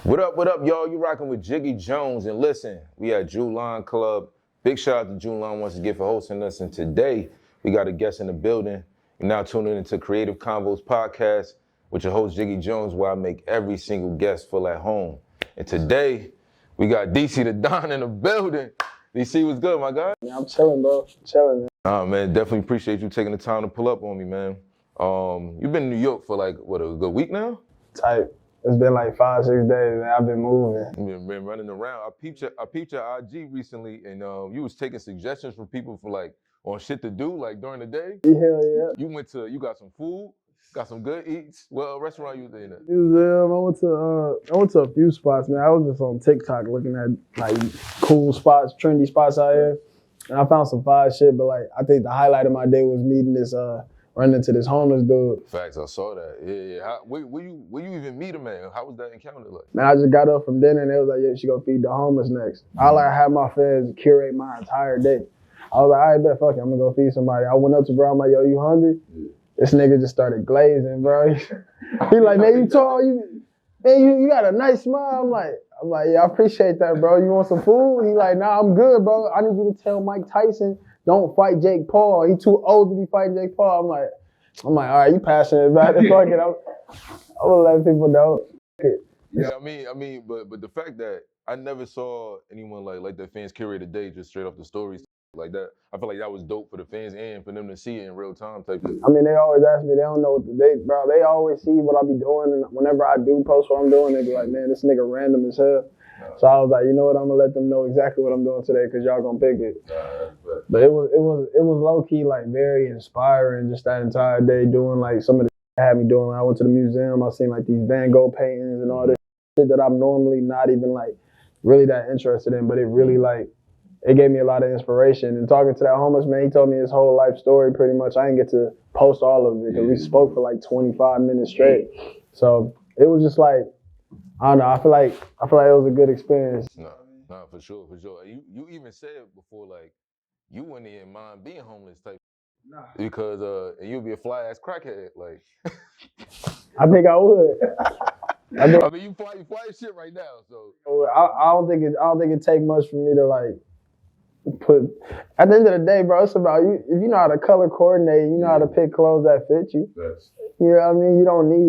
What up, y'all? You rocking with Jiggy Jones. And listen, we at Julian Club. Big shout out to Julian once again for hosting us. And today, we got a guest in the building. You're now tuning into Kreative Convos podcast with your host, Jiggy Jones, where I make every single guest feel at home. And today, we got DC the Don in the building. DC, what's good, my guy? Yeah, I'm chilling, bro. Chilling, man. Man, definitely appreciate you taking the time to pull up on me, man. You've been in New York for like, what, a good week now? Type. It's been like 5-6 days, man. I've been moving. You've been running around. I peeped your IG recently, and you was taking suggestions from people for like on shit to do, like during the day. Hell yeah. You got some food, got some good eats. What restaurant you in at? Museum. I went to a few spots, man. I was just on TikTok looking at like cool spots, trendy spots out here, and I found some fire shit. But like, I think the highlight of my day was meeting this running into this homeless dude. Facts, I saw that. Yeah. Where you even meet him at? How was that encounter like? Man, I just got up from dinner and they was like, yeah, you should go feed the homeless next. I like had my fans curate my entire day. I was like, all right, bet, fuck it, I'm gonna go feed somebody. I went up to bro, I'm like, yo, you hungry? Yeah. This nigga just started glazing, bro. He like, man, you tall, you got a nice smile. I'm like, yeah, I appreciate that, bro. You want some food? He like, nah, I'm good, bro. I need you to tell Mike Tyson, don't fight Jake Paul. He too old to be fighting Jake Paul. I'm like, all right, you passionate about it. Fuck it. I'm gonna let people know. Yeah, I mean, but the fact that I never saw anyone like the fans curate a day just straight off the stories like that. I feel like that was dope for the fans and for them to see it in real time type of. I mean, they always ask me, they don't know they always see what I be doing, and whenever I do post what I'm doing, they be like, man, this nigga random as hell. So I was like, you know what, I'm gonna let them know exactly what I'm doing today because y'all gonna pick it. But it was low key like very inspiring just that entire day doing like some of the shit had me doing. I went to the museum, I seen like these Van Gogh paintings and all this shit that I'm normally not even like really that interested in, but it really like it gave me a lot of inspiration. And talking to that homeless man, he told me his whole life story pretty much. I didn't get to post all of it because we spoke for like 25 minutes straight. So it was just like, I don't know. I feel like it was a good experience. No, for sure. You even said before, like, you wouldn't even mind being homeless type. Nah. Because you'd be a fly ass crackhead, like. I think I would. I mean, you fly shit right now, so. I don't think it take much for me to like put. At the end of the day, bro, it's about you. If you know how to color coordinate, you know how to pick clothes that fit you. Yes. You know what I mean?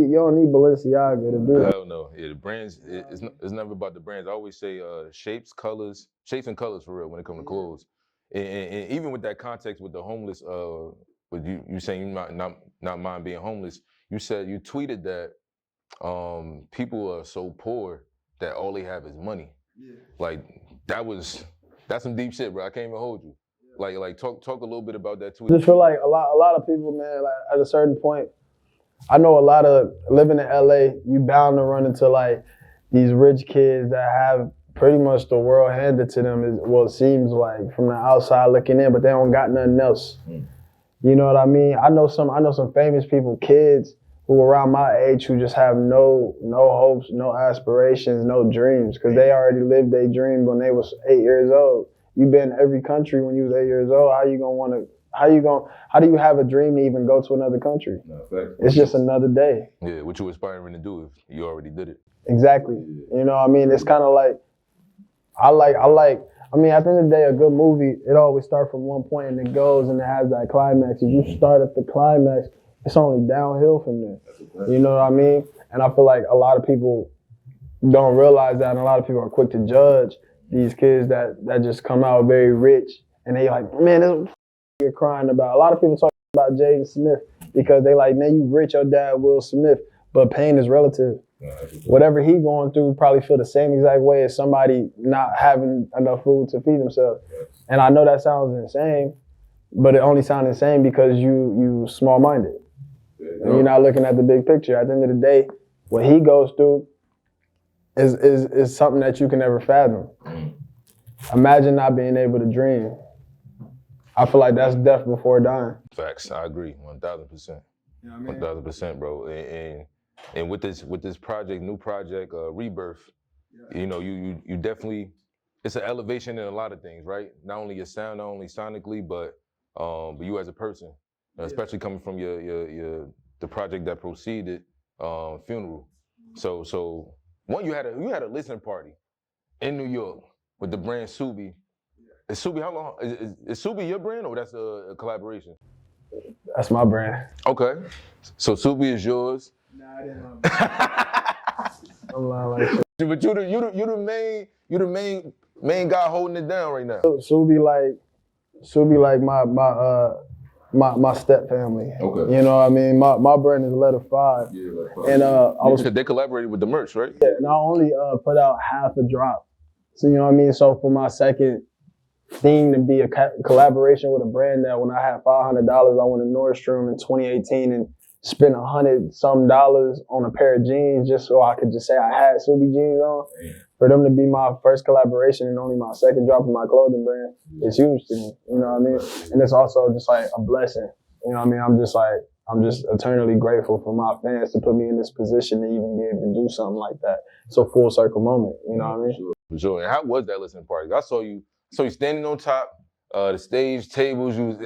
You don't need Balenciaga to do it. Hell no. Yeah, the brands, it's never about the brands. I always say shapes and colors for real when it comes to clothes. And even with that context with the homeless, with you saying you not mind being homeless, you said you tweeted that people are so poor that all they have is money. Yeah. Like that's some deep shit, bro. I can't even hold you. Yeah. Like talk a little bit about that tweet. I just feel like a lot of people, man, like at a certain point, I know a lot of living in LA, you bound to run into like these rich kids that have pretty much the world handed to them, is what it seems like from the outside looking in, but they don't got nothing else. You know what I mean? I know some famous people, kids who around my age who just have no hopes, no aspirations, no dreams, because they already lived their dream when they was 8 years old. You've been in every country when you was 8 years old. How do you have a dream to even go to another country? No, it's just another day. Yeah, what you aspiring to do if you already did it. Exactly. You know what I mean? It's kind of like, I mean, at the end of the day, a good movie, it always starts from one point and it goes and it has that climax. If you start at the climax, it's only downhill from there. You know what I mean? And I feel like a lot of people don't realize that, and a lot of people are quick to judge these kids that just come out very rich, and they like, man, this is what you're crying about. A lot of people talk about Jaden Smith because they like, man, you rich, your dad Will Smith, but pain is relative. Whatever he going through probably feel the same exact way as somebody not having enough food to feed themselves. And I know that sounds insane, but it only sounds insane because you small-minded. And you're not looking at the big picture. At the end of the day, what he goes through is something that you can never fathom. Imagine not being able to dream. I feel like that's death before dying. Facts, I agree, 1,000%. You know what I mean? 1,000%, bro. And with this project, new project, Rebirth, you know, you definitely, it's an elevation in a lot of things, right? Not only your sound, not only sonically, but you as a person, especially coming from the project that preceded Funeral. So one, you had a listening party in New York with the brand Subi. Is Subi how long? Is Subi your brand or that's a collaboration? That's my brand. Okay, so Subi is yours. Nah, I didn't know. I'm lying like shit. But you the main guy holding it down right now. Subi like my step family. Okay. You know what I mean? My brand is Letter 5. Yeah, And they collaborated with the merch, right? Yeah, and I only put out half a drop. So you know what I mean? So for my second thing to be a collaboration with a brand that when I had $500, I went to Nordstrom in 2018 and spent $100-some on a pair of jeans just so I could just say I had Subi jeans on. For them to be my first collaboration and only my second drop of my clothing brand, it's huge to me. You know what I mean? And it's also just like a blessing. You know what I mean? I'm just eternally grateful for my fans to put me in this position to even be able to do something like that. It's a full circle moment. You know what I mean? For sure. And how was that listening party? I saw you standing on top, the stage tables. You was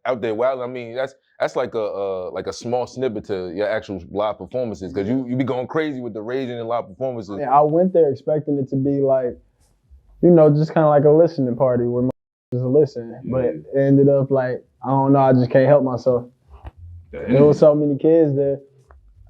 out there wilding. I mean, that's like a small snippet to your actual live performances because you be going crazy with the raging and live performances. Yeah, I went there expecting it to be like, you know, just kind of like a listening party where just listen. But it ended up like, I don't know, I just can't help myself. There was so many kids there.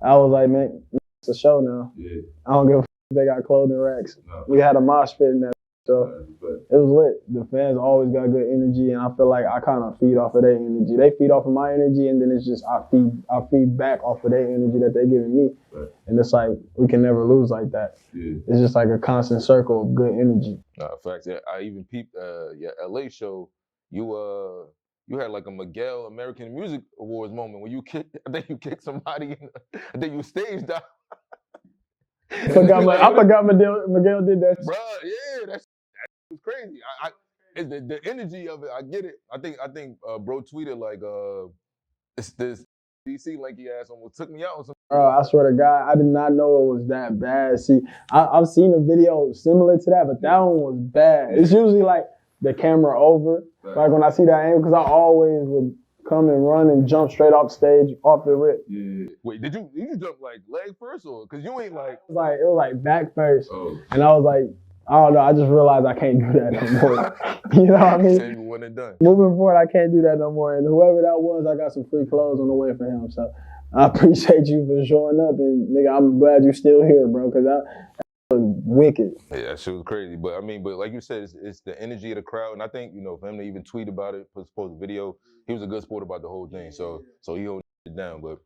I was like, man, it's a show now. Yeah. I don't give a f if they got clothing racks. No. We had a mosh pit in that. So it was lit. The fans always got good energy, and I feel like I kind of feed off of their energy. They feed off of my energy, and then it's just I feed back off of their energy that they're giving me. Right. And it's like we can never lose like that. Yeah. It's just like a constant circle of good energy. Facts. Yeah, I even peeped your LA show. You had like a Miguel American Music Awards moment when you kicked. I think you kicked somebody. I think you staged out. I forgot Miguel did that. Bro, yeah, that was crazy. It's the energy of it. I get it. I think bro tweeted like it's this DC lanky ass almost took me out or something. Bro, I swear to God, I did not know it was that bad. See, I've seen a video similar to that, but that one was bad. It's usually like the camera over. Right. Like when I see that angle, because I always would come and run and jump straight off stage, off the rip. Yeah. Wait, did you jump like leg first or? Because you ain't like. It was like back first. Oh. And I was like, I don't know, I just realized I can't do that no more. You know what I mean? Same when it's done. Moving forward, I can't do that no more. And whoever that was, I got some free clothes on the way for him. So I appreciate you for showing up. And nigga, I'm glad you're still here, bro, because I wicked. Yeah, that shit was crazy. But I mean, like you said, it's the energy of the crowd. And I think, you know, for him to even tweet about it, post a video, he was a good sport about the whole thing. So he held it down. But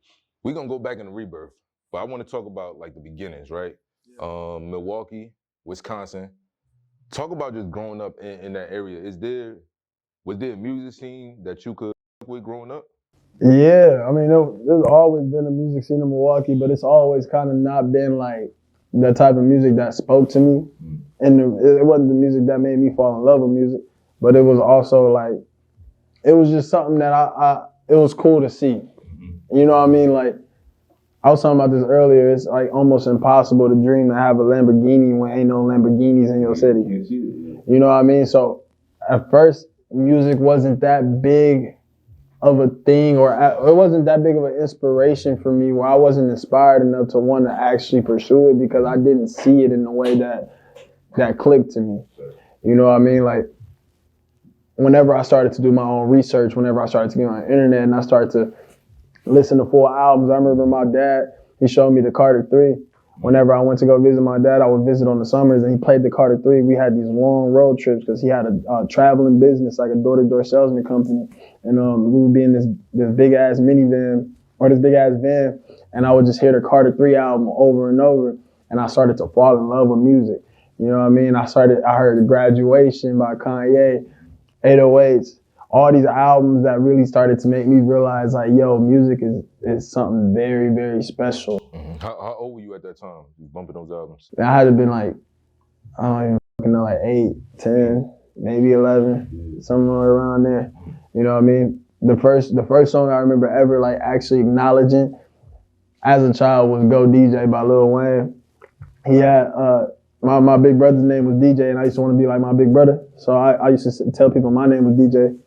we're going to go back into Rebirth. But I want to talk about like the beginnings, right? Yeah. Milwaukee, Wisconsin. Talk about just growing up in that area. Was there a music scene that you could work with growing up? Yeah, I mean, there's always been a music scene in Milwaukee, but it's always kind of not been like the type of music that spoke to me. And it wasn't the music that made me fall in love with music, but it was also like, it was just something that it was cool to see. You know what I mean? Like, I was talking about this earlier. It's like almost impossible to dream to have a Lamborghini when ain't no Lamborghinis in your city. You know what I mean? So at first, music wasn't that big of a thing, or it wasn't that big of an inspiration for me where I wasn't inspired enough to want to actually pursue it because I didn't see it in the way that clicked to me. You know what I mean? Like, whenever I started to do my own research, whenever I started to get on the internet and I started to listen to full albums, I remember my dad, he showed me the Carter 3. Whenever I went to go visit my dad, I would visit on the summers, and he played the Carter 3. We had these long road trips because he had a traveling business, like a door-to-door salesman company. And we would be in this big-ass minivan, or this big-ass van, and I would just hear the Carter 3 album over and over, and I started to fall in love with music. You know what I mean? I heard Graduation by Kanye, 808s, all these albums that really started to make me realize, like, yo, music is something very, very special. Mm-hmm. How old were you at that time, bumping those albums? I had to been like, I don't even fucking know, like 8, 10, maybe 11, somewhere around there. You know what I mean? The first song I remember ever like actually acknowledging as a child was Go DJ by Lil Wayne. He had, my big brother's name was DJ, and I used to want to be like my big brother. So I used to tell people my name was DJ.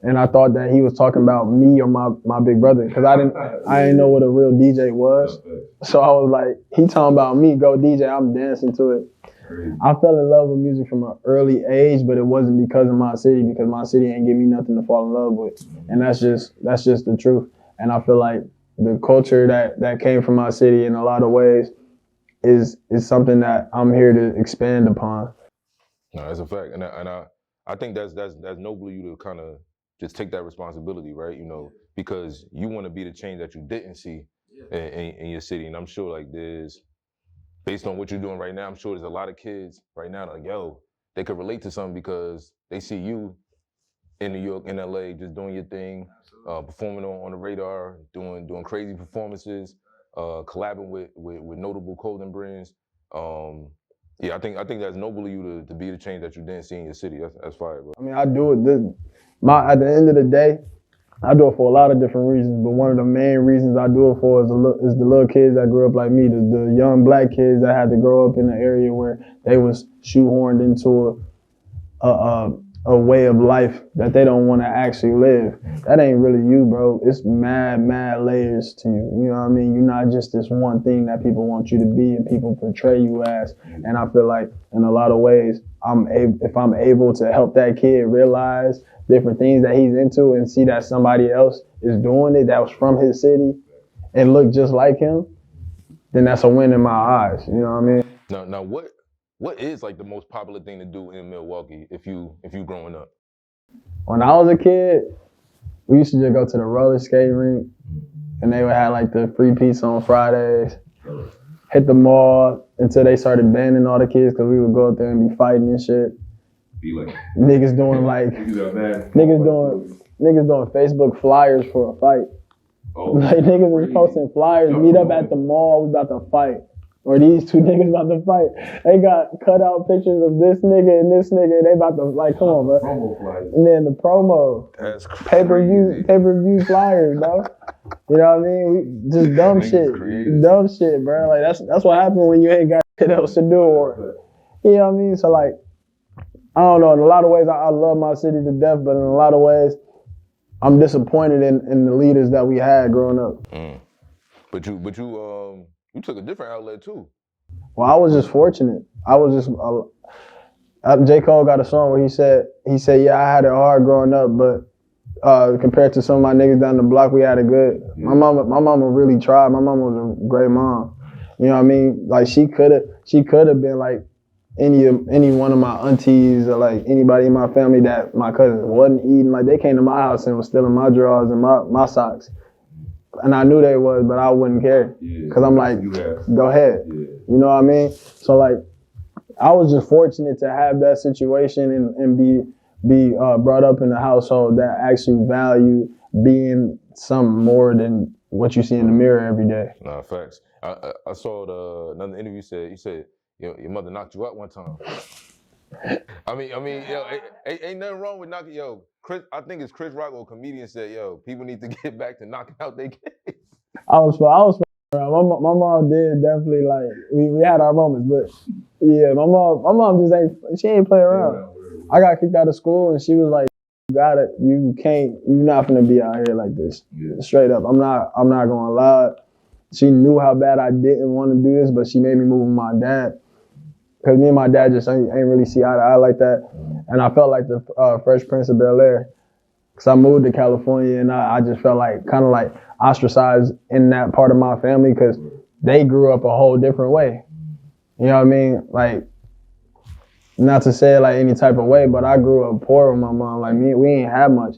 And I thought that he was talking about me or my big brother, because I didn't know what a real DJ was. So I was like, he talking about me, go DJ, I'm dancing to it. I fell in love with music from an early age, but it wasn't because of my city, because my city ain't give me nothing to fall in love with. And that's just the truth. And I feel like the culture that came from my city in a lot of ways is something that I'm here to expand upon. No, that's a fact. And I think that's noble of you to kind of just take that responsibility, right? You know, because you want to be the change that you didn't see in your city. And I'm sure like based on what you're doing right now, I'm sure there's a lot of kids right now that like, yo, they could relate to something because they see you in New York, in LA, just doing your thing, performing on the radar, doing crazy performances, collabing with notable clothing brands. Yeah, I think that's noble of you to be the change that you didn't see in your city. That's fire, bro. I mean, I do it. At the end of the day, I do it for a lot of different reasons, but one of the main reasons I do it for is the little kids that grew up like me, the young black kids that had to grow up in an area where they was shoehorned into a way of life that they don't want to actually live. That ain't really you, bro. It's mad layers to you. You know what I mean? You're not just this one thing that people want you to be and people portray you as. And I feel like in a lot of ways, if I'm able to help that kid realize different things that he's into and see that somebody else is doing it that was from his city and look just like him, then that's a win in my eyes. You know what I mean? Now what is like the most popular thing to do in Milwaukee if you growing up? When I was a kid, we used to just go to the roller skate rink and they would have like the free pizza on Fridays, hit the mall until they started banning all the kids because we would go up there and be fighting and shit. Niggas doing Facebook flyers for a fight. Like niggas was posting flyers, meet up at the mall, we about to fight. Or these two niggas about to fight. They got cut out pictures of this nigga and this nigga. They about to, like, come on, bro. And then the promo. That's crazy. Pay-per-view flyers, bro. You know what I mean? Just dumb shit. Dumb shit, bro. Like, that's what happened when you ain't got shit else to do. Or, you know what I mean? So, like, I don't know. In a lot of ways, I love my city to death, but in a lot of ways, I'm disappointed in the leaders that we had growing up. But you took a different outlet too. Well, I was just fortunate. J. Cole got a song where he said, yeah, I had it hard growing up, but compared to some of my niggas down the block, we had it good. My mama really tried. My mama was a great mom. You know what I mean? Like she could have been like any one of my aunties or like anybody in my family that my cousins wasn't eating. Like they came to my house and was stealing my drawers and my socks. And I knew they was, but I wouldn't care. Cause I'm like, go ahead. You know what I mean? So like, I was just fortunate to have that situation and be brought up in a household that actually valued being something more than what you see in the mirror every day. Nah, facts. I saw another interview. You said your mother knocked you out one time. I mean, yo, ain't nothing wrong with knocking. Yo, Chris, I think it's Chris Rock or a comedian said, yo, people need to get back to knocking out their kids. I was around. My mom did definitely like we had our moments, but yeah, my mom just ain't play around. I got kicked out of school and she was like, you're not gonna be out here like this. Straight up. I'm not gonna lie. She knew how bad I didn't want to do this, but she made me move with my dad. Because me and my dad just ain't really see eye to eye like that. And I felt like the Fresh Prince of Bel-Air. Because I moved to California and I just felt like kind of like ostracized in that part of my family because they grew up a whole different way. You know what I mean? Like, not to say it like any type of way, but I grew up poor with my mom. Like we ain't had much.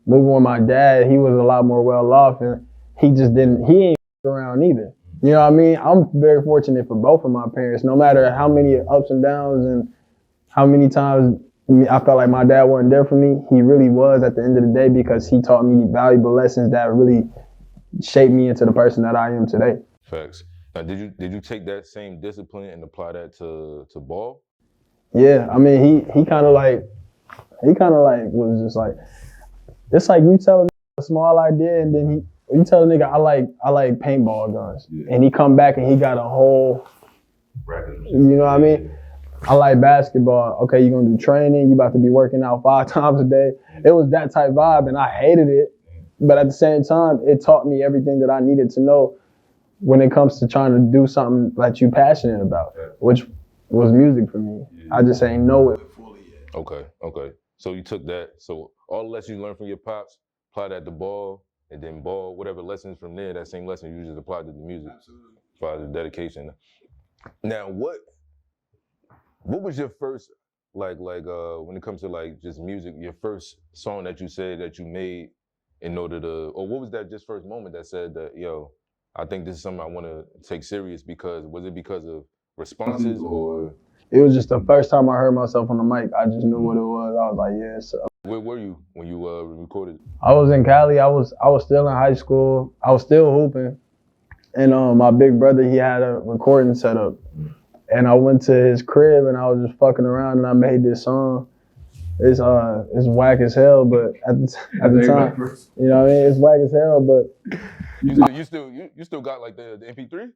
Moving with my dad, he was a lot more well off and he ain't around either. You know what I mean? I'm very fortunate for both of my parents. No matter how many ups and downs and how many times I felt like my dad wasn't there for me, he really was at the end of the day because he taught me valuable lessons that really shaped me into the person that I am today. Facts. Now, did you take that same discipline and apply that to ball? Yeah, I mean, he kind of like was just like, it's like you tell a small idea and then you tell a nigga I like paintball guns, and he come back and he got a whole, you know what I mean? I like basketball. Okay, you're gonna do training. You about to be working out 5 times a day. It was that type vibe, and I hated it. But at the same time, it taught me everything that I needed to know when it comes to trying to do something that you're passionate about, which was music for me. I just ain't know it fully yet. Okay. So you took that. So all the lessons you learned from your pops, apply that to ball, and then ball, whatever lessons from there, that same lesson you just applied to the music. Absolutely. As far as the dedication. Now, what was your first, like when it comes to like just music, your first song that you said that you made in order to, or what was that just first moment that said that, yo, I think this is something I want to take serious because, was it because of responses or? It was just the first time I heard myself on the mic, I just knew what it was. I was like, yeah. So. Where were you when you recorded? I was in Cali. I was still in high school. I was still hooping. And my big brother, he had a recording setup. And I went to his crib and I was just fucking around and I made this song. It's whack as hell, but at the time, you know what I mean? It's whack as hell, but you still got like the MP3?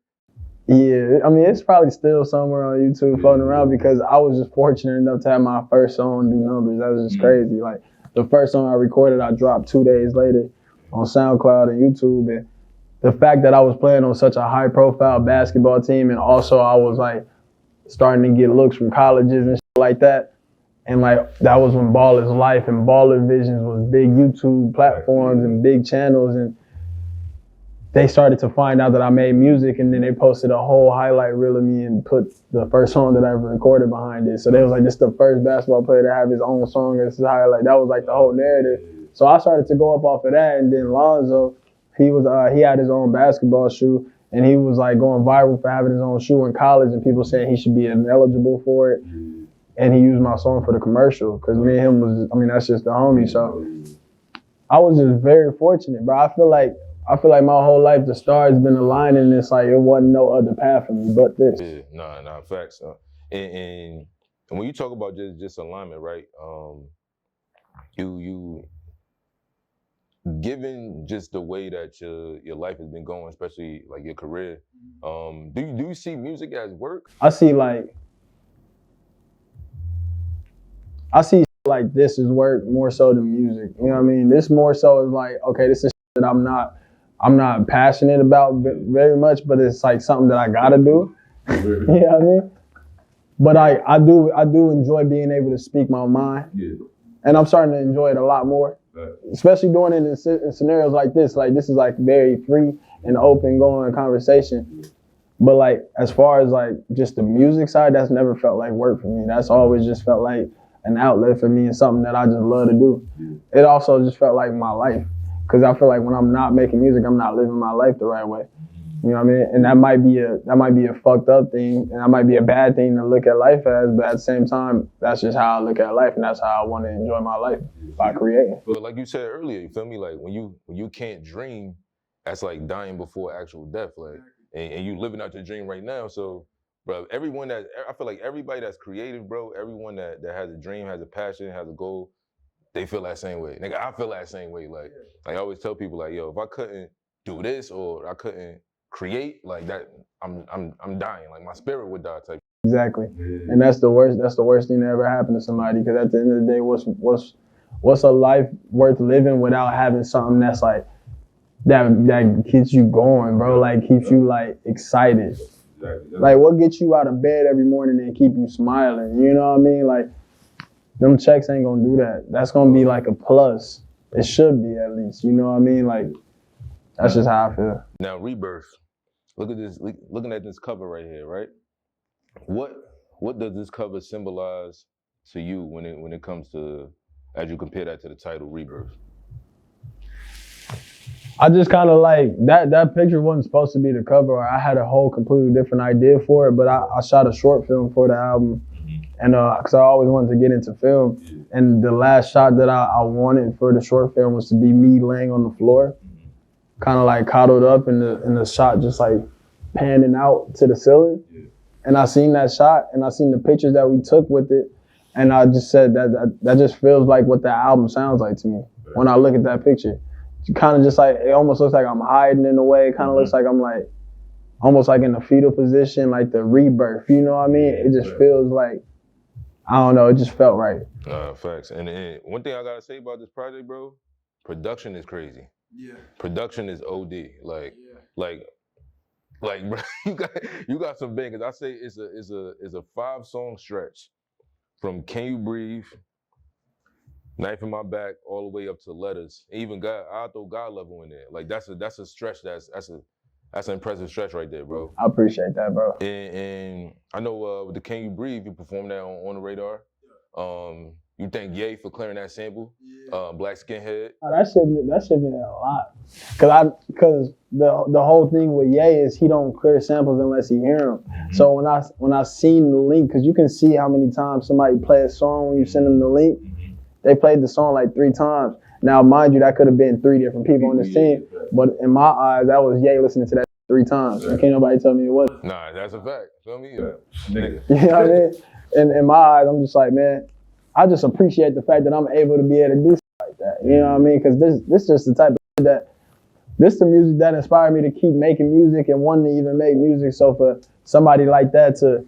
Yeah, I mean it's probably still somewhere on YouTube floating around because I was just fortunate enough to have my first song do numbers. That was just crazy. Like the first song I recorded, I dropped 2 days later on SoundCloud and YouTube, and the fact that I was playing on such a high profile basketball team and also I was like starting to get looks from colleges and shit like that. And like that was when Ball is Life and Baller Visions was big YouTube platforms and big channels, and they started to find out that I made music, and then they posted a whole highlight reel of me and put the first song that I ever recorded behind it. So they was like, this is the first basketball player to have his own song as his highlight. That was like the whole narrative. So I started to go up off of that, and then Lonzo, he had his own basketball shoe, and he was like going viral for having his own shoe in college, and people saying he should be ineligible for it. And he used my song for the commercial because me and him that's just the homie. So I was just very fortunate, bro. I feel like my whole life the stars been aligning. It's like it wasn't no other path for me but this. Yeah, nah, facts. And when you talk about just alignment, right? You given just the way that your life has been going, especially like your career, do you see music as work? I see like this is work more so than music. You know what I mean? This more so is like, okay, this is that I'm not passionate about very much, but it's like something that I gotta do. You know what I mean? But I do enjoy being able to speak my mind. Yeah. And I'm starting to enjoy it a lot more. Right. Especially doing it in scenarios like this. Like this is like very free and open going conversation. Yeah. But like as far as like just the music side, that's never felt like work for me. That's always just felt like an outlet for me and something that I just love to do. Yeah. It also just felt like my life. Because I feel like when I'm not making music, I'm not living my life the right way. You know what I mean? And that might be a fucked up thing, and that might be a bad thing to look at life as, but at the same time, that's just how I look at life, and that's how I want to enjoy my life, by creating. But like you said earlier, you feel me? Like when you can't dream, that's like dying before actual death. Like, and you living out your dream right now. So, bro, I feel like everybody that's creative, bro, everyone that has a dream, has a passion, has a goal, they feel that same way. Nigga, I feel that same way. Like I always tell people, like, yo, if I couldn't do this or I couldn't create like that, I'm dying. Like my spirit would die type. Exactly. Yeah. And that's the worst thing that ever happened to somebody, because at the end of the day, what's a life worth living without having something that's like that keeps you going, bro, like keeps you like excited. Exactly. Like what gets you out of bed every morning and keep you smiling, you know what I mean? Like them checks ain't gonna do that. That's gonna be like a plus. It should be at least, you know what I mean? Like that's just how I feel. Now Rebirth, looking at this cover right here, right? What does this cover symbolize to you when it comes to, as you compare that to the title Rebirth? I just kind of like that picture wasn't supposed to be the cover. I had a whole completely different idea for it, but I shot a short film for the album, and because I always wanted to get into film, and the last shot that I wanted for the short film was to be me laying on the floor, kind of like coddled up, in the shot just like panning out to the ceiling. And I seen that shot, and I seen the pictures that we took with it, and I just said that just feels like what that album sounds like to me when I look at that picture. Kind of just like, it almost looks like I'm hiding in a way. It kind of looks like I'm like, almost like in a fetal position, like the rebirth, you know what I mean? It just feels like I don't know, it just felt right. Facts. And one thing I gotta say about this project, bro, production is crazy. Yeah. Production is OD. Like, bro, you got some bangers. I say it's a 5-song stretch from Can You Breathe, Knife in My Back, all the way up to Letters. Even God, I'll throw God Level in there. Like that's a stretch. That's an impressive stretch right there, bro. I appreciate that, bro. And I know with the Can You Breathe, you performed that on the radar. You thank Ye for clearing that sample. Black Skinhead. That shit meant a lot. Cause the whole thing with Ye is he don't clear samples unless he hear them. So when I seen the link, cause you can see how many times somebody play a song when you send them the link. They played the song like 3 times. Now, mind you, that could have been 3 different people on the team, but in my eyes, that was Ye listening to that 3 times. And can't nobody tell me it wasn't. Nah, that's a fact. Feel me? Nigga. You know what I mean? And in my eyes, I'm just like, man, I just appreciate the fact that I'm able to be able to do stuff like that. You know what I mean? Because this just the type of shit this the music that inspired me to keep making music and wanting to even make music. So for somebody like that to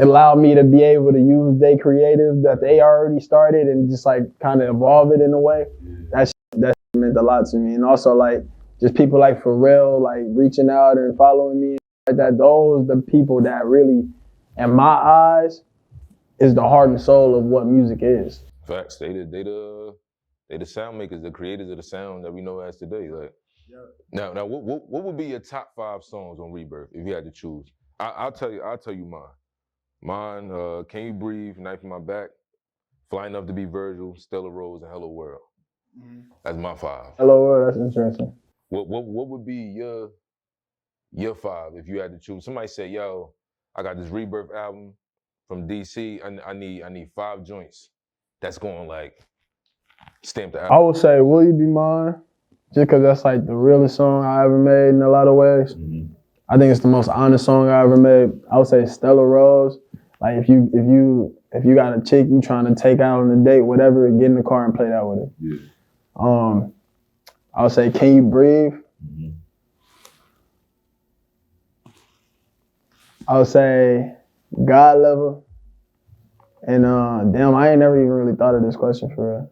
allow me to be able to use their creative that they already started and just like kind of evolve it in a way, that meant a lot to me. And also like just people like Pharrell like reaching out and following me like that. Those the people that really, in my eyes, is the heart and soul of what music is. Facts. They the sound makers, the creators of the sound that we know as today. Like, now what would be your top 5 songs on Rebirth if you had to choose? I'll tell you mine. Mine, Can You Breathe, Knife in My Back, Fly Enough to Be Virgil, Stella Rose, and Hello World. That's my 5. Hello World, that's interesting. What would be your 5 if you had to choose? Somebody say, yo, I got this Rebirth album from DC. I need 5 joints that's going like stamp the album. I would say Will You Be Mine, just because that's like the realest song I ever made in a lot of ways. I think it's the most honest song I ever made. I would say Stella Rose. Like if you got a chick you trying to take out on a date, whatever, get in the car and play that with her. I would say Can You Breathe? I would say God Level. And damn, I ain't never even really thought of this question for real.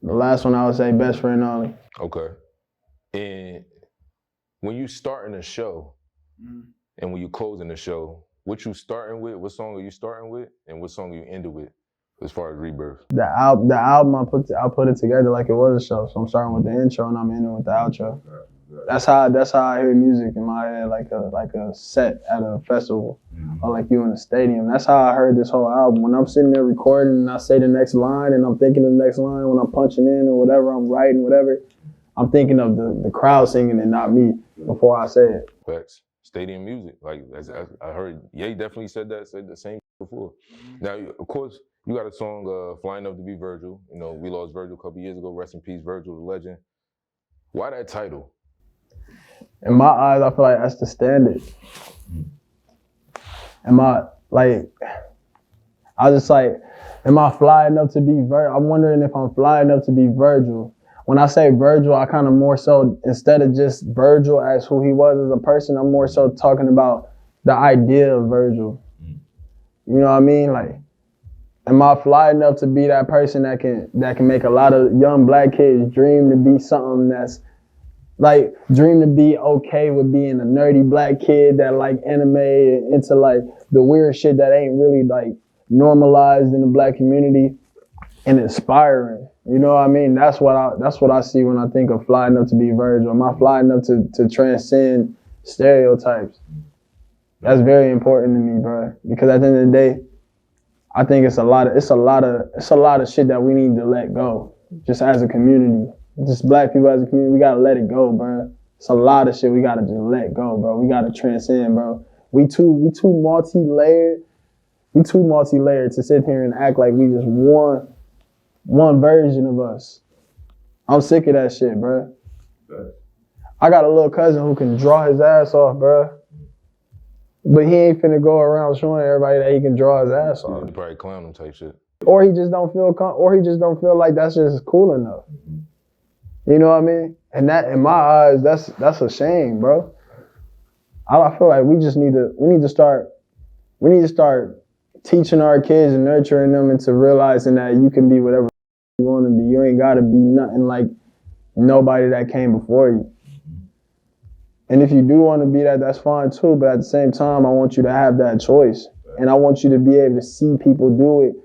The last one I would say Best Friend Only. Okay. And when you starting a show and when you closing the show, what you starting with, what song are you starting with, and what song are you ending with as far as Rebirth? The album I put it together like it was a show. So I'm starting with the intro and I'm ending with the outro. That's how I hear music in my head, like a set at a festival or like you in a stadium. That's how I heard this whole album. When I'm sitting there recording and I say the next line and I'm thinking of the next line when I'm punching in or whatever, I'm writing, whatever, I'm thinking of the crowd singing and not me before I say it. Facts. Stadium music. Like I heard Ye definitely said the same before. Now, of course, you got a song, Flying Up to Be Virgil. You know, we lost Virgil a couple years ago. Rest in peace, Virgil, the legend. Why that title? In my eyes, I feel like that's the standard. Am I fly enough to be Virgil? I'm wondering if I'm fly enough to be Virgil. When I say Virgil, I kind of more so, instead of just Virgil as who he was as a person, I'm more so talking about the idea of Virgil. You know what I mean? Like, am I fly enough to be that person that can make a lot of young black kids dream to be something that's like, dream to be okay with being a nerdy black kid that like anime and into like the weird shit that ain't really like normalized in the black community, and inspiring. You know what I mean? That's what I see when I think of fly enough to be Virgil. Am I fly enough to transcend stereotypes? That's very important to me, bro. Because at the end of the day, I think it's a lot of shit that we need to let go, just as a community. Just black people as a community, we gotta let it go, bro. It's a lot of shit we gotta just let go, bro. We gotta transcend, bro. We too multi-layered. We too multi-layered to sit here and act like we just one version of us. I'm sick of that shit, bro. I got a little cousin who can draw his ass off, bro. But he ain't finna go around showing everybody that he can draw his ass off. You probably clown him type shit. Or he just don't feel like that's just cool enough. You know what I mean? And that, in my eyes, that's a shame, bro. I feel like we need to start teaching our kids and nurturing them into realizing that you can be whatever you want to be. You ain't got to be nothing like nobody that came before you. And if you do want to be that, that's fine too. But at the same time, I want you to have that choice. And I want you to be able to see people do it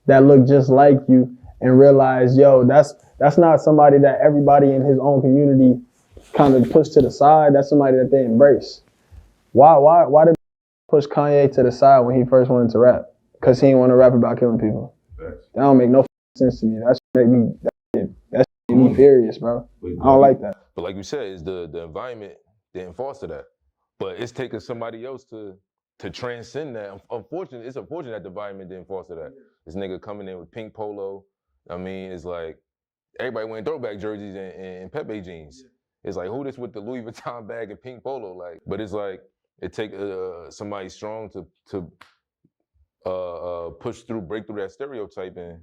that look just like you and realize, yo, that's not somebody that everybody in his own community kind of push to the side. That's somebody that they embrace. Why did push Kanye to the side when he first wanted to rap? Because he didn't want to rap about killing people. That don't make no sense to me. That make me furious, bro. I don't like that. But like you said, it's the environment didn't foster that. But it's taking somebody else to transcend that. It's unfortunate that the environment didn't foster that. This nigga coming in with pink polo. I mean, it's like everybody wearing throwback jerseys and Pepe jeans. It's like, who this with the Louis Vuitton bag and pink polo? Like, but it's like it take somebody strong to push through, break through that stereotype. And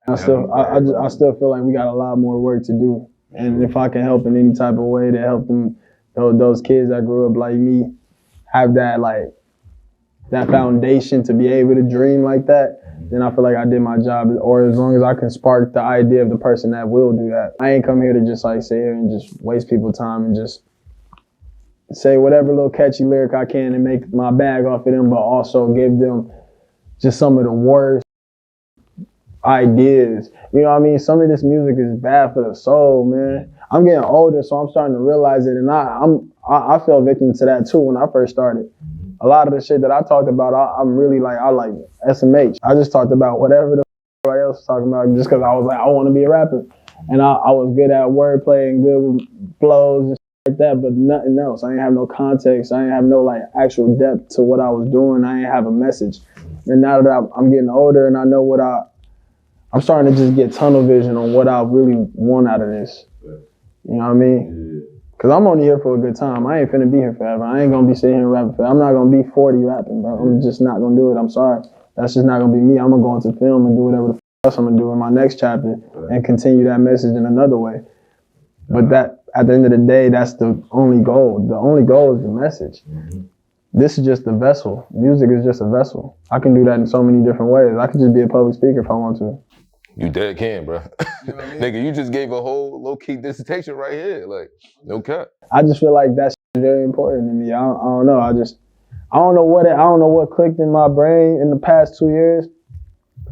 I still feel like we got a lot more work to do. And if I can help in any type of way to help them, those kids that grew up like me, have that foundation to be able to dream like that, then I feel like I did my job. Or as long as I can spark the idea of the person that will do that. I ain't come here to just like sit here and just waste people's time and just say whatever little catchy lyric I can and make my bag off of them, but also give them just some of the worst ideas. You know what I mean? Some of this music is bad for the soul, man. I'm getting older, so I'm starting to realize it, and I fell victim to that too when I first started. A lot of the shit that I talked about, I'm really like, I like SMH. I just talked about whatever the everybody else was talking about just because I was like, I want to be a rapper. And I was good at wordplay and good with flows and shit like that, but nothing else. I ain't have no context. I ain't have no like actual depth to what I was doing. I ain't have a message. And now that I'm getting older and I know what I'm starting to just get tunnel vision on what I really want out of this. You know what I mean? Because I'm only here for a good time. I ain't finna be here forever. I ain't gonna be sitting here rapping forever. I'm not gonna be 40 rapping, bro. I'm just not gonna do it. I'm sorry. That's just not gonna be me. I'm gonna go into film and do whatever the else I'm gonna do in my next chapter and continue that message in another way. But that, at the end of the day, that's the only goal. The only goal is the message. This is just the vessel. Music is just a vessel. I can do that in so many different ways. I could just be a public speaker if I want to. You dead can, bro. You know what I mean? Nigga, you just gave a whole low-key dissertation right here. Like, no cut. I just feel like that's very important to me. I don't know. I don't know what clicked in my brain in the past 2 years.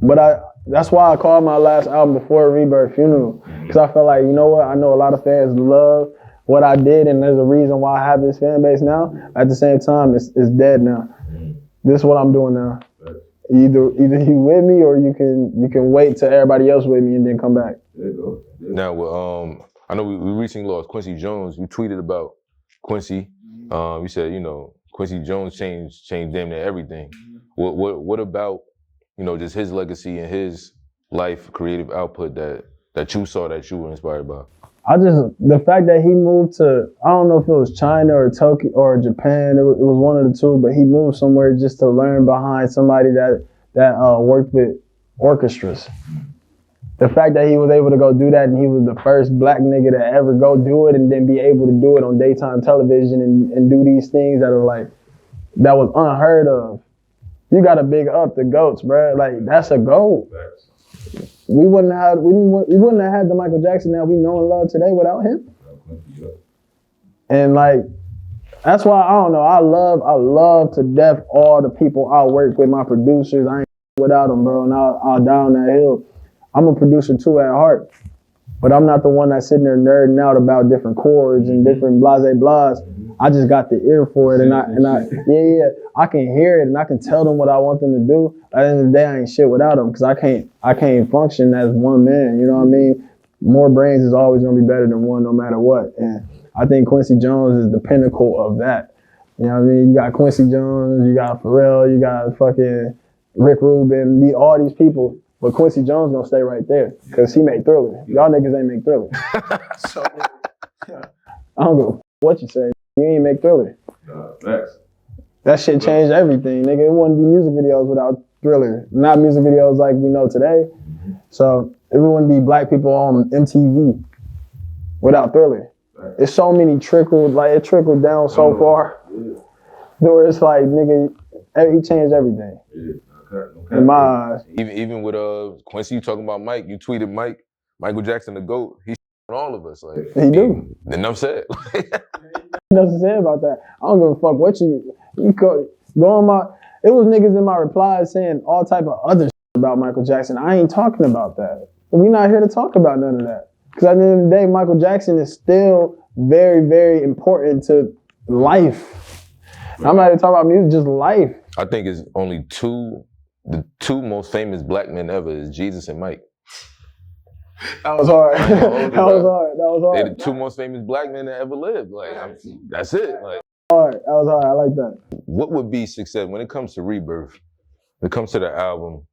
But that's why I called my last album Before Rebirth Funeral. Because I felt like, you know what? I know a lot of fans love what I did, and there's a reason why I have this fan base now. At the same time, it's dead now. This is what I'm doing now. Either you with me or you can wait till everybody else with me and then come back. There you go. Now, I know we recently lost Quincy Jones. You tweeted about Quincy. You said, Quincy Jones changed damn near everything. What about, just his legacy and his life, creative output that you saw that you were inspired by? The fact that he moved to, I don't know if it was China or Tokyo or Japan, it was one of the two, but he moved somewhere just to learn behind somebody that worked with orchestras. The fact that he was able to go do that and he was the first black nigga to ever go do it and then be able to do it on daytime television and do these things that are like, that was unheard of. You gotta big up the GOATs, bro. Like, that's a GOAT. We wouldn't have had the Michael Jackson that we know and love today without him. And like, that's why, I don't know, I love to death all the people I work with, my producers. I ain't without them, bro, and I'll die on that hill. I'm a producer too at heart, but I'm not the one that's sitting there nerding out about different chords and different blase blahs. I just got the ear for it, and I can hear it and I can tell them what I want them to do. At the end of the day, I ain't shit without them because I can't function as one man. You know what I mean? More brains is always gonna be better than one, no matter what. And I think Quincy Jones is the pinnacle of that. You know what I mean? You got Quincy Jones, you got Pharrell, you got fucking Rick Rubin, all these people. But Quincy Jones gonna stay right there because he made Thriller. Y'all niggas ain't make Thriller. So, I don't give a what you say. You ain't make Thriller. That shit changed everything, nigga. It wouldn't be music videos without Thriller. Not music videos like we know today. So it wouldn't be black people on MTV without Thriller. It's so many it trickled down so far. Where it's like, nigga, he changed everything. In my eyes. Even with Quincy, you talking about Mike, you tweeted Michael Jackson the GOAT. He's on all of us. Like He do. Enough said. Nothing to say about that. I don't give a fuck what you go on my. It was niggas in my replies saying all type of other shit about Michael Jackson. I ain't talking about that. We not here to talk about none of that. Because at the end of the day, Michael Jackson is still very, very important to life. I'm not even talking about music, just life. I think it's only the two most famous black men ever is Jesus and Mike. That was hard. That was hard. They're the two most famous black men that ever lived. Like, that's it. Like, That was hard. I like that. What would be success when it comes to Rebirth? When it comes to the album,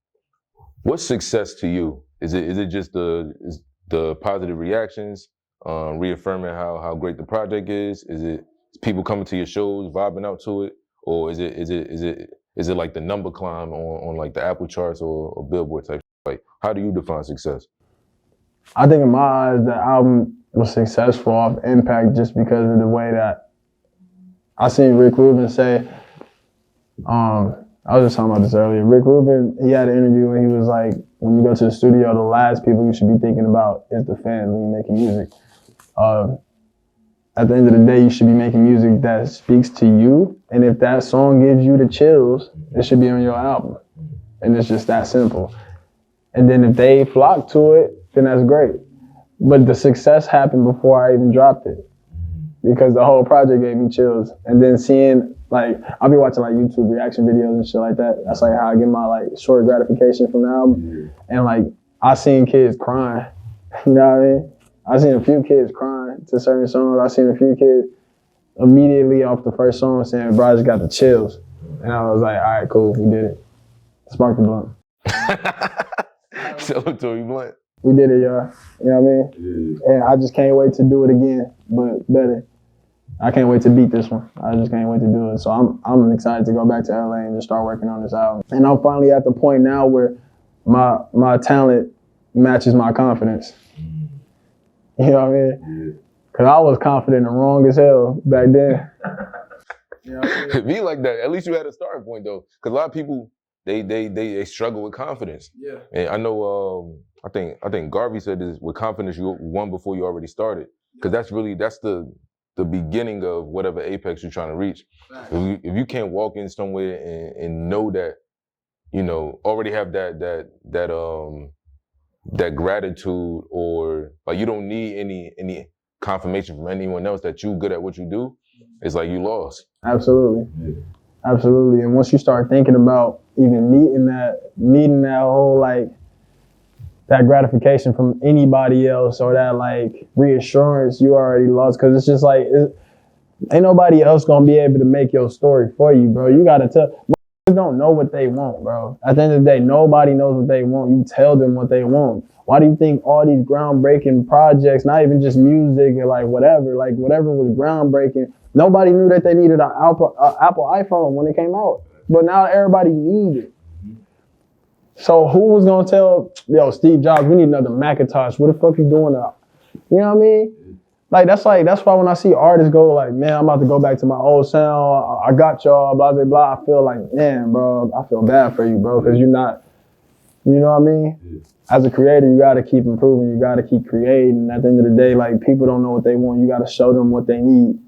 what's success to you? Is it just the positive reactions, reaffirming how great the project is? Is it people coming to your shows, vibing out to it, or is it like the number climb on like the Apple charts or Billboard type? Like, how do you define success? I think in my eyes, the album was successful off impact just because of the way that I seen Rick Rubin say, I was just talking about this earlier. Rick Rubin, he had an interview and he was like, when you go to the studio, the last people you should be thinking about is the fans when you're making music. At the end of the day, you should be making music that speaks to you. And if that song gives you the chills, it should be on your album. And it's just that simple. And then if they flock to it, then that's great. But the success happened before I even dropped it. Because the whole project gave me chills. And then seeing, like, I'll be watching like YouTube reaction videos and shit like that. That's like how I get my like short gratification from the album. And like, I seen kids crying. You know what I mean? I seen a few kids crying to certain songs. I seen a few kids immediately off the first song saying, bro, I just got the chills. And I was like, all right, cool, we did it. Spark the blunt. Celebratory blunt. We did it, y'all. You know what I mean? And I just can't wait to do it again, but better. I can't wait to beat this one. I just can't wait to do it. So I'm excited to go back to LA and just start working on this album. And I'm finally at the point now where my talent matches my confidence. You know what I mean? Cause I was confident and wrong as hell back then. You know what I mean? Be like that. At least you had a starting point though. Cause a lot of people they struggle with confidence. Yeah. And I know I think Garvey said this, with confidence you won before you already started. Cause that's the beginning of whatever apex you're trying to reach. Right. If you can't walk in somewhere and know that, you know, already have that gratitude, or like you don't need any confirmation from anyone else that you good at what you do, it's like you lost. Absolutely. Yeah. Absolutely. And once you start thinking about even needing that whole like that gratification from anybody else or that like reassurance, you already lost. Cause it's just like, ain't nobody else gonna be able to make your story for you, bro. You gotta tell, don't know what they want, bro. At the end of the day, nobody knows what they want. You tell them what they want. Why do you think all these groundbreaking projects, not even just music and like whatever was groundbreaking, nobody knew that they needed an Apple iPhone when it came out. But now everybody needs it. So who was gonna tell, yo, Steve Jobs, we need another Macintosh. What the fuck you doing now? You know what I mean? That's why when I see artists go like, man, I'm about to go back to my old sound. I got y'all, blah, blah, blah. I feel like, man, bro, I feel bad for you, bro, because you're not, you know what I mean? As a creator, you got to keep improving. You got to keep creating. At the end of the day, like, people don't know what they want. You got to show them what they need.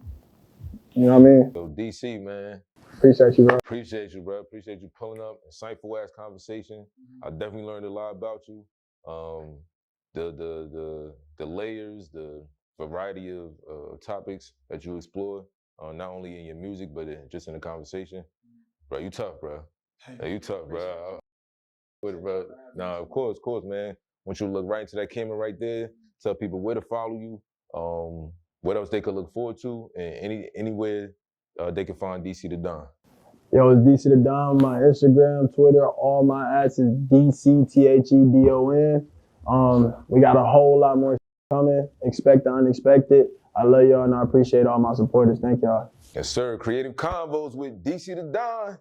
You know what I mean? So DC, man. Appreciate you, bro. Appreciate you, bro. Appreciate you pulling up. Insightful ass conversation. I definitely learned a lot about you. The layers, the variety of topics that you explore, not only in your music, but just in the conversation. Bro, you tough, bro. Hey, you tough, bro. Bro. Nah, of course, man. I want you to look right into that camera right there. Tell people where to follow you, what else they could look forward to, and anywhere they can find DC the Don. Yo, it's DC the Don. My Instagram, Twitter, all my ads is DCTHEDON. We got a whole lot more coming. Expect the unexpected. I love y'all and I appreciate all my supporters. Thank y'all. Yes, sir. Kreative Convos with DC the Don.